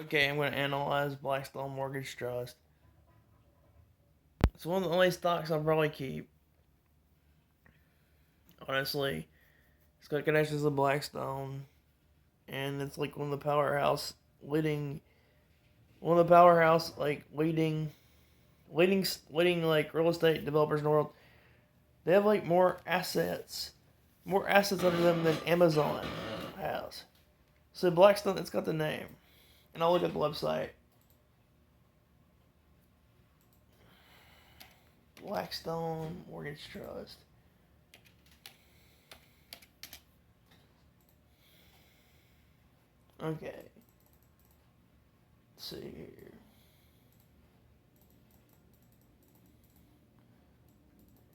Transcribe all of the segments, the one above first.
Okay, I'm going to analyze Blackstone Mortgage Trust. It's one of the only stocks I'll probably keep. Honestly, it's got connections to Blackstone, and it's like one of the powerhouse like leading like real estate developers in the world. They have like more assets under them than Amazon has. So Blackstone, it's got the name, and I'll look at the website. Blackstone Mortgage Trust. Okay, let's see here.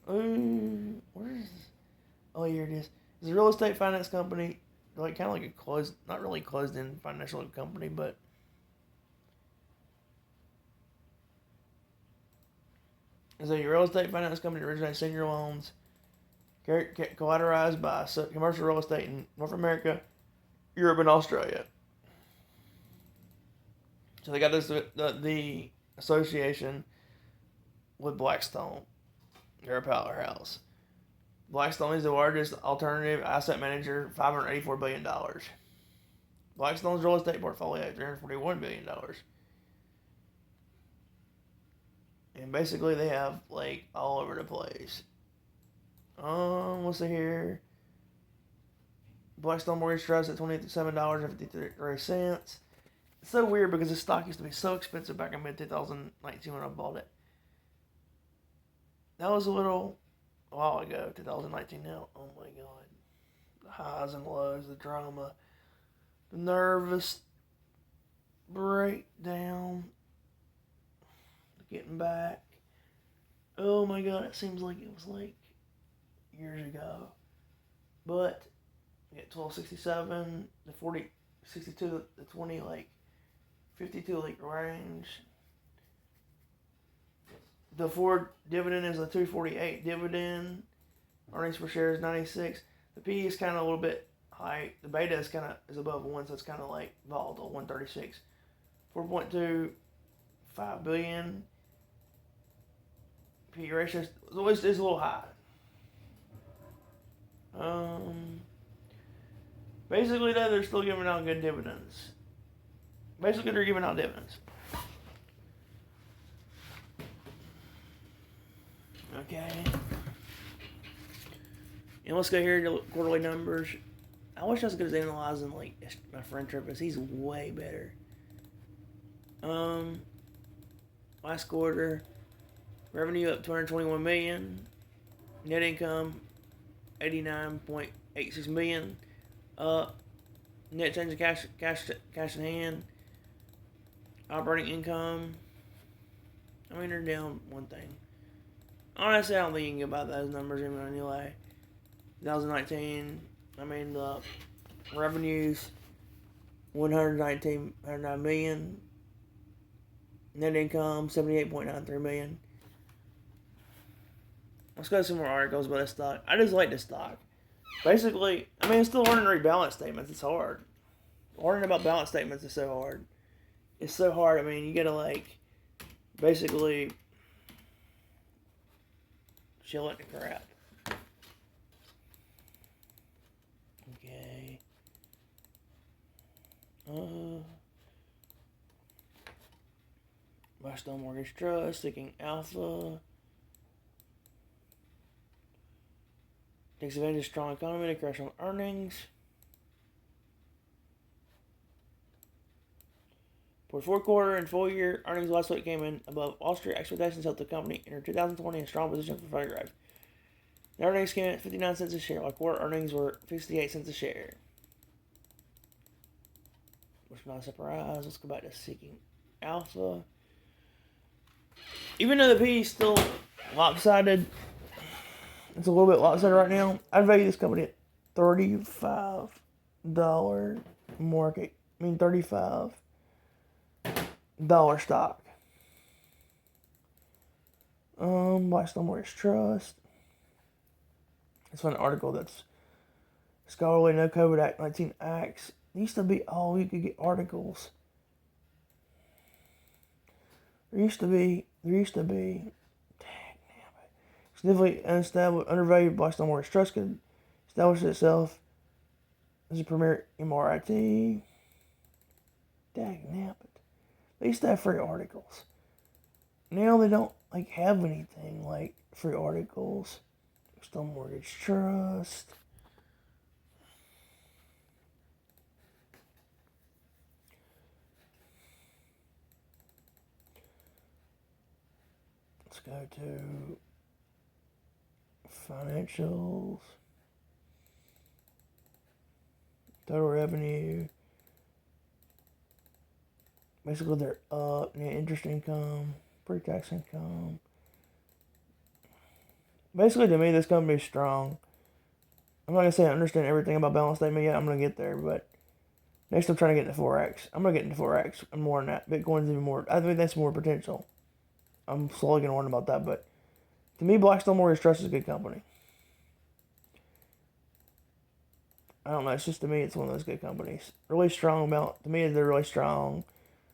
Where is this? Oh, here it is. It's a real estate finance company, like kind of like a closed, not really closed in financial company, but it's a real estate finance company that originates senior loans collateralized by commercial real estate in North America, Europe, and Australia. So they got the association with Blackstone. They're a powerhouse. Blackstone is the largest alternative asset manager, $584 billion. Blackstone's real estate portfolio, $341 billion. And basically, they have like all over the place. What's it here? Blackstone Mortgage Trust at $27.53. It's so weird because the stock used to be so expensive back in mid 2019 when I bought it. That was a while ago, 2019 now. Oh my god. The highs and lows, the drama, the nervous breakdown, getting back. Oh my god, it seems like it was like years ago. But we get 1267, the 40, 62, the 20, like 52 like range. The forward dividend is a 248 dividend. Earnings per share is 96. The P is kind of a little bit high. The beta is above 1, so it's kind of like volatile, 136. 4.25 billion. P ratio is always is a little high. Um, Basically, though, they're still giving out good dividends. Basically, they're giving out dividends. Okay. And let's go here to quarterly numbers. I wish I was good at analyzing like my friend Trippus. He's way better. Um, Last quarter, revenue up 221 million. Net income 89.86 million. Uh, Net change of cash in hand. Operating income. I mean, they're down one thing. Honestly, I don't think you can get by those numbers anyway. 2019, I mean, the revenues 109 million. Net income 78.93 million. Let's go to some more articles about this stock. I just like this stock. Basically, I mean, it's still learning to read balance statements. It's hard. Learning about balance statements is so hard. It's so hard. I mean, you gotta like basically chill it to crap. Okay. Blackstone Mortgage Trust seeking alpha. Takes advantage of strong economy to crash on earnings. For the fourth quarter and full year, earnings last week came in above Wall Street expectations, helped the company enter 2020 in a strong position for further growth. The earnings came in at 59 cents a share, while quarter earnings were 68 cents a share. Which is not a surprise. Let's go back to seeking alpha. Even though the P is still lopsided, it's a little bit lopsided right now. I'd value this company at $35 market. I mean, $35 stock. Blackstone Mortgage Trust. It's an article that's scholarly, no COVID-19 acts. It used to be all you could get articles There used to be, significantly unestablished, undervalued Blackstone Mortgage Trust could establish itself as a premier MRIT. Dang nabbit. They used to have free articles. Now they don't like have anything like free articles. Blackstone Mortgage Trust. Let's go to financials. Total revenue. Basically, they're up. Net interest income, pre-tax income. Basically, to me, this company is strong. I'm not gonna say I understand everything about balance statement yet. I'm gonna get there, but next I'm trying to get into forex. I'm gonna get into forex and more than that. Bitcoin's even more. I think that's more potential. I'm slowly gonna learn about that, but to me, Blackstone Mortgage Trust is a good company. I don't know. It's just to me, it's one of those good companies. Really strong about. To me, they're really strong.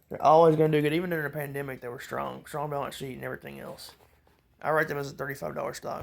They're always going to do good. Even during the pandemic, they were strong. Strong balance sheet and everything else. I rate them as a $35 stock.